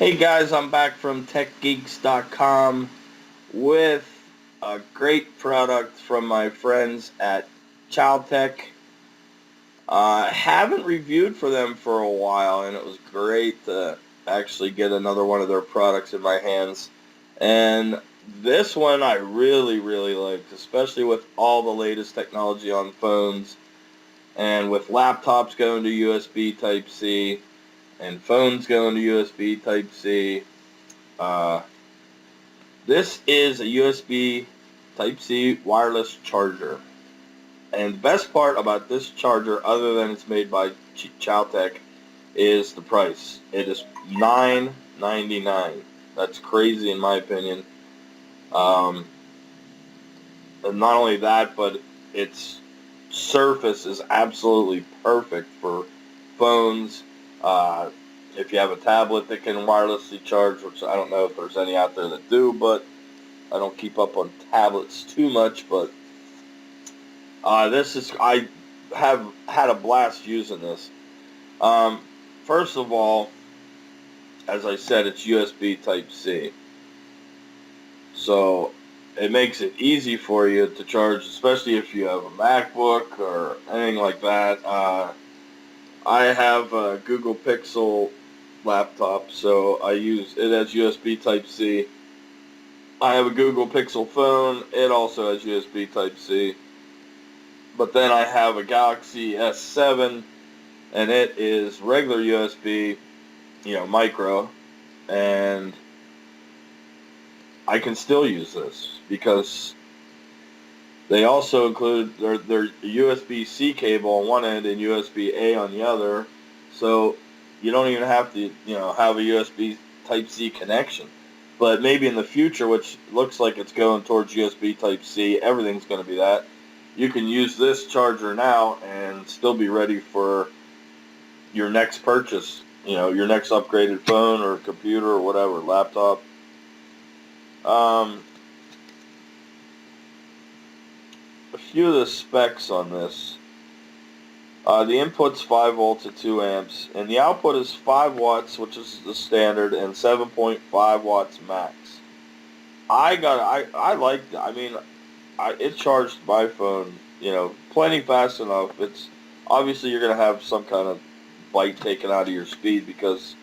Hey guys, I'm back from techgeeks.com with a great product from my friends at CHOETECH. I haven't reviewed for them for a while, and it was great to actually get another one of their products in my hands. And this one I really liked, especially with all the latest technology on phones and with laptops going to USB Type-C and phones going to USB Type-C. Uh, This is a USB Type-C wireless charger. And the best part about this charger, other than it's made by CHOETECH, is the price. It is $9.99. That's crazy in my opinion. Um, and not only that, but its surface is absolutely perfect for phones. Uh, if you have a tablet that can wirelessly charge, which I don't know if there's any out there that do, but I don't keep up on tablets too much, but I have had a blast using this. Um, First of all, as I said, it's USB Type-C. So it makes it easy for you to charge, especially if you have a MacBook or anything like that. I have a Google Pixel laptop, so I use it as USB Type-C. I have a Google Pixel phone. It also has USB Type-C. But then I have a Galaxy S7, and it is regular USB, micro, and I can still use this because they also include their USB-C cable on one end and USB-A on the other, so you don't even have to, have a USB Type-C connection. But maybe in the future, which looks like it's going towards USB Type-C, everything's going to be that. You can use this charger now and still be ready for your next purchase, your next upgraded phone or computer or whatever, laptop. A few of the specs on this. The input's 5 volts at 2 amps, and the output is 5 watts, which is the standard, and 7.5 watts max. I liked it. I mean, it charged my phone, plenty fast enough. It's obviously you're gonna have some kind of bite taken out of your speed because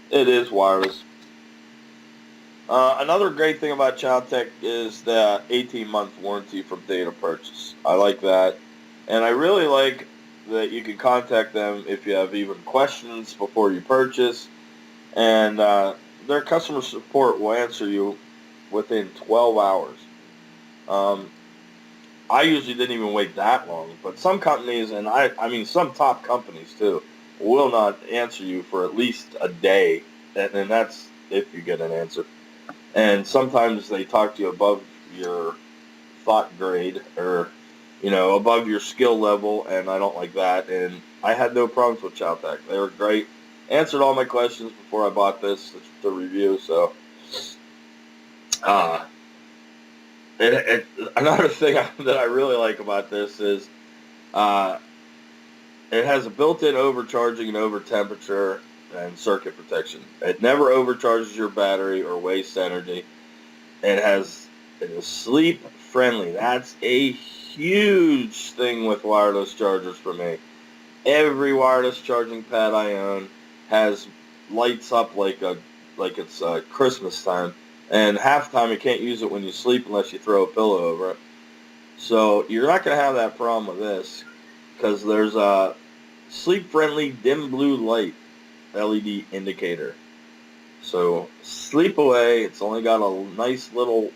it is wireless. Another great thing about CHOETECH is the 18-month warranty from date of purchase. I like that, and I really like that you can contact them if you have even questions before you purchase, and their customer support will answer you within 12 hours. Um, I usually didn't even wait that long, but some companies, and I mean some top companies too, will not answer you for at least a day, and that's if you get an answer. And sometimes they talk to you above your thought grade or, above your skill level, and I don't like that. And I had no problems with CHOETECH. They were great. Answered all my questions before I bought this to review, so uh, another thing that I really like about this is uh, it has a built-in overcharging and over temperature and circuit protection. It never overcharges your battery or wastes energy. It is sleep friendly. That's a huge thing with wireless chargers for me. Every wireless charging pad I own has lights up like it's Christmas time, and half the time you can't use it when you sleep unless you throw a pillow over it. So you're not going to have that problem with this because there's a sleep-friendly dim blue light LED indicator. So sleep away. It's only got a nice little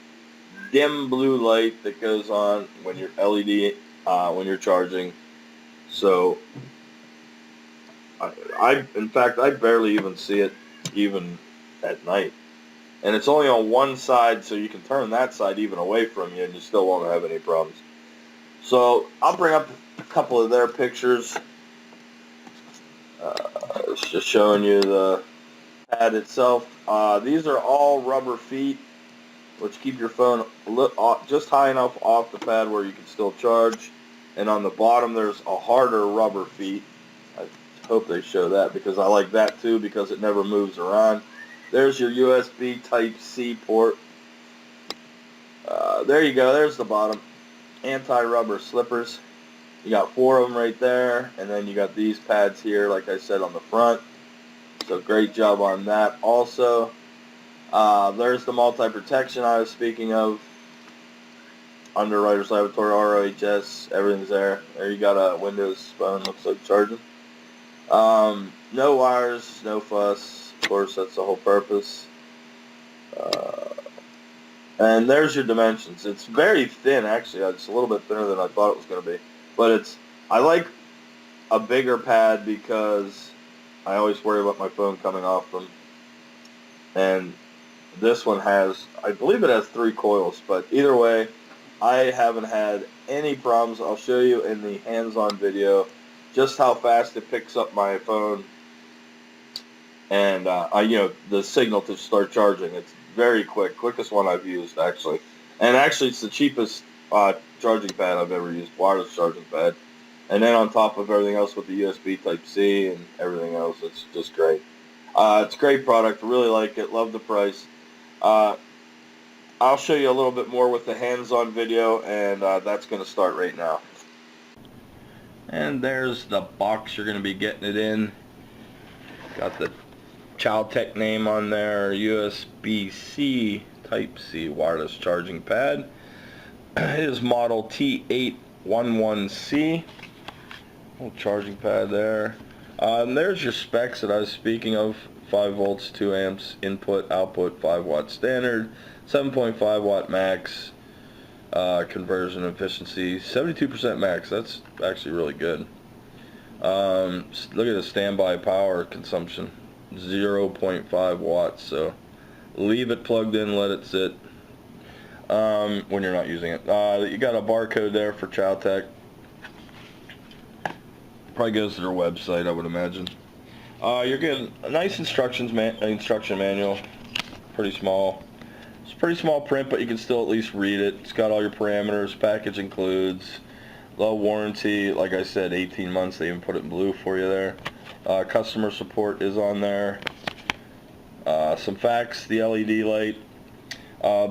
dim blue light that goes on when you're LED when you're charging. So in fact I barely even see it even at night. And it's only on one side, so you can turn that side even away from you, and you still won't have any problems. So I'll bring up a couple of their pictures. It's just showing you the pad itself. These are all rubber feet, which keep your phone just high enough off the pad where you can still charge. And on the bottom, there's a harder rubber feet. I hope they show that because I like that too because it never moves around. There's your USB Type-C port. There you go. There's the bottom. Anti-rubber slippers. You got 4 of them right there, and then you got these pads here, like I said, on the front. So great job on that. Also, there's the multi-protection I was speaking of. Underwriters Laboratory, RoHS, everything's there. There you got a Windows phone, looks like charging. No wires, no fuss. Of course, that's the whole purpose. And there's your dimensions. It's very thin, actually. It's a little bit thinner than I thought it was going to be. But I like a bigger pad because I always worry about my phone coming off them. And this one has, I believe it has 3 coils, but either way, I haven't had any problems. I'll show you in the hands-on video just how fast it picks up my phone and the signal to start charging. It's very quick, quickest one I've used actually, and actually it's the cheapest charging pad I've ever used, wireless charging pad. And then on top of everything else with the USB Type-C and everything else, it's just great. It's a great product. Really like it. Love the price. I'll show you a little bit more with the hands-on video, and that's going to start right now. And there's the box you're going to be getting it in. Got the CHOETECH name on there. USB-C Type-C wireless charging pad. It is model T811C. Little charging pad there. There's your specs that I was speaking of. 5 volts, 2 amps, input, output, 5 watt standard, 7.5 watt max, conversion efficiency, 72% max. That's actually really good. Look at the standby power consumption, 0.5 watts. So leave it plugged in, let it sit when you're not using it. You got a barcode there for CHOETECH. Probably goes to their website, I would imagine. You're getting a nice instruction manual. Pretty small. It's a pretty small print, but you can still at least read it. It's got all your parameters. Package includes low warranty. Like I said, 18 months. They even put it in blue for you there. Customer support is on there. Some facts. The LED light.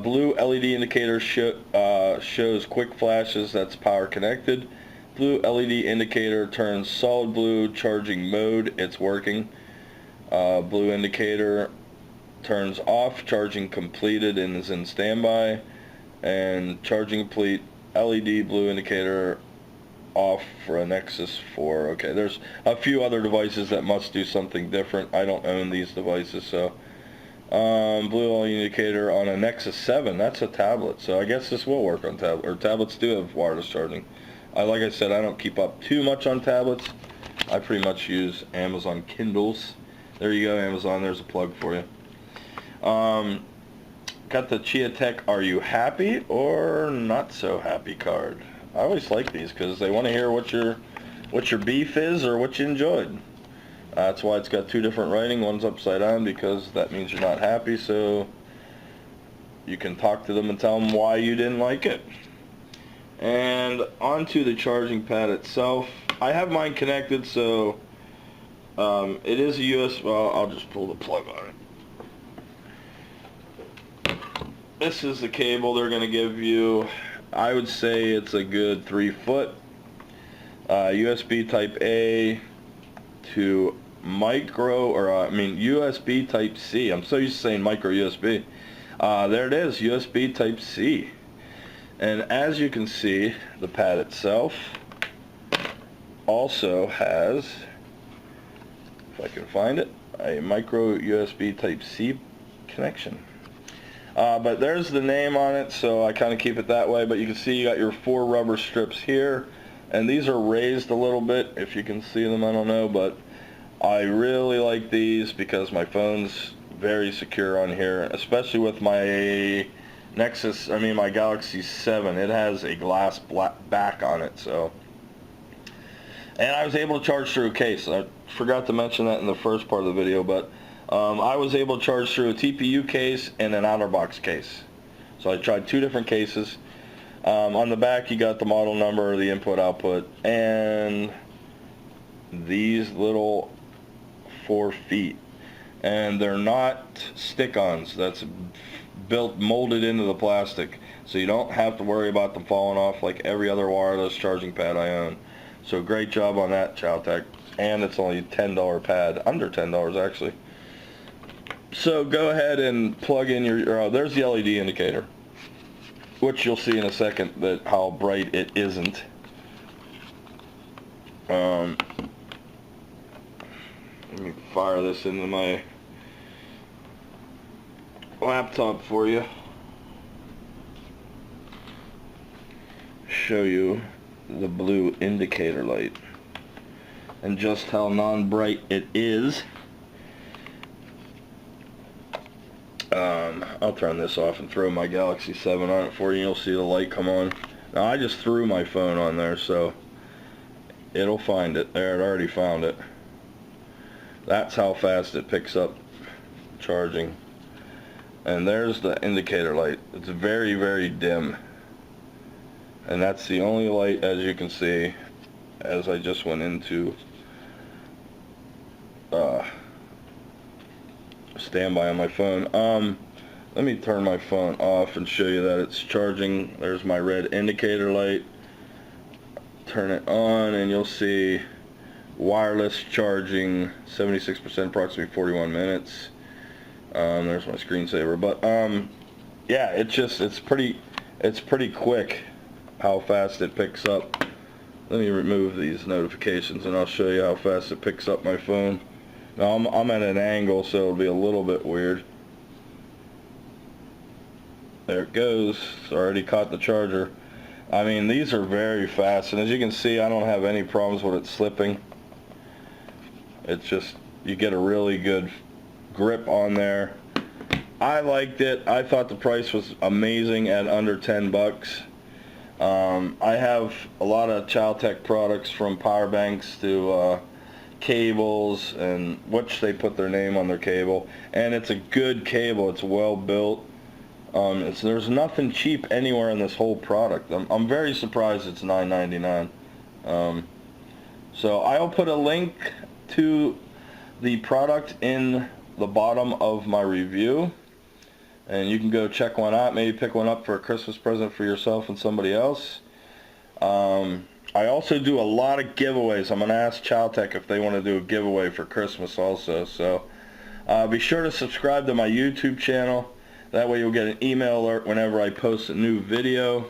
Blue LED indicator shows quick flashes. That's power connected. Blue LED indicator turns solid blue charging mode. It's working. Blue indicator turns off, charging completed and is in standby. And charging complete, LED blue indicator off for a Nexus 4. Okay, there's a few other devices that must do something different. I don't own these devices, so blue LED indicator on a Nexus 7. That's a tablet, so I guess this will work on tablet, or tablets do have wireless charging. Like I said, I don't keep up too much on tablets. I pretty much use Amazon Kindles. There you go, Amazon. There's a plug for you. Got the CHOETECH Are You Happy or Not So Happy card. I always like these because they want to hear what your beef is or what you enjoyed. That's why it's got 2 different writing. One's upside down because that means you're not happy, so you can talk to them and tell them why you didn't like it. And onto the charging pad itself. I have mine connected, so it is a USB. Well, I'll just pull the plug on it. This is the cable they're going to give you. I would say it's a good 3 foot. USB Type A to micro, or USB Type C. I'm so used to saying micro USB. There it is, USB Type C. And as you can see, the pad itself also has, if I can find it, a micro USB Type-C connection. But there's the name on it, so I kind of keep it that way. But you can see you got your 4 rubber strips here, and these are raised a little bit. If you can see them, I don't know, but I really like these because my phone's very secure on here, especially with my my Galaxy 7. It has a glass back on it, so. And I was able to charge through a case. I forgot to mention that in the first part of the video, but I was able to charge through a TPU case and an outer box case. So I tried 2 different cases. On the back you got the model number, the input output, and these little 4 feet. and they're not stick-ons. That's molded into the plastic, so you don't have to worry about them falling off like every other wireless charging pad I own. So great job on that, CHOETECH. And it's only a $10 pad, under $10 actually. So go ahead and plug in your, there's the LED indicator, which you'll see in a second that how bright it isn't. Let me fire this into my laptop for you. Show you the blue indicator light and just how non-bright it is. I'll turn this off and throw my Galaxy 7 on it for you. You'll see the light come on. Now I just threw my phone on there, so it'll find it. There, it already found it. That's how fast it picks up charging. And there's the indicator light. It's very, very dim. And that's the only light, as you can see, as I just went into standby on my phone. Let me turn my phone off and show you that it's charging. There's my red indicator light. Turn it on and you'll see wireless charging, 76%, approximately 41 minutes. There's my screensaver. But yeah, it's pretty quick how fast it picks up. Let me remove these notifications and I'll show you how fast it picks up my phone. Now I'm at an angle, so it'll be a little bit weird. There it goes. It's already caught the charger. I mean, these are very fast, and as you can see, I don't have any problems with it slipping. It's just, you get a really good grip on there. I liked it. I thought the price was amazing at under 10 bucks. I have a lot of CHOETECH products, from power banks to cables, and which they put their name on their cable, and it's a good cable. It's well built. There's nothing cheap anywhere in this whole product. I'm very surprised it's $9.99. So I'll put a link to the product in the bottom of my review, and you can go check one out, maybe pick one up for a Christmas present for yourself and somebody else. I also do a lot of giveaways. I'm going to ask CHOETECH if they want to do a giveaway for Christmas also. So be sure to subscribe to my YouTube channel. That way you'll get an email alert whenever I post a new video.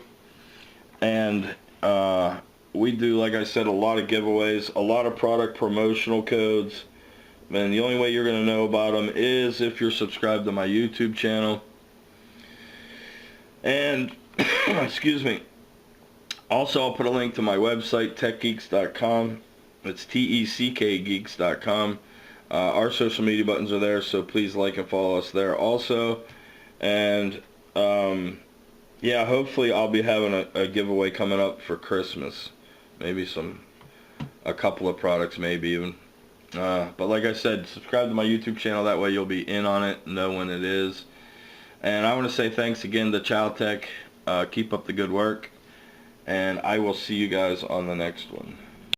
And we do, like I said, a lot of giveaways, a lot of product promotional codes. And the only way you're going to know about them is if you're subscribed to my YouTube channel. And, excuse me, also I'll put a link to my website, techgeeks.com. It's TECKgeeks.com. Our social media buttons are there, so please like and follow us there also. And yeah, hopefully I'll be having a giveaway coming up for Christmas. Maybe a couple of products, maybe even. But like I said, subscribe to my YouTube channel. That way you'll be in on it, know when it is. And I want to say thanks again to CHOETECH. Keep up the good work. And I will see you guys on the next one.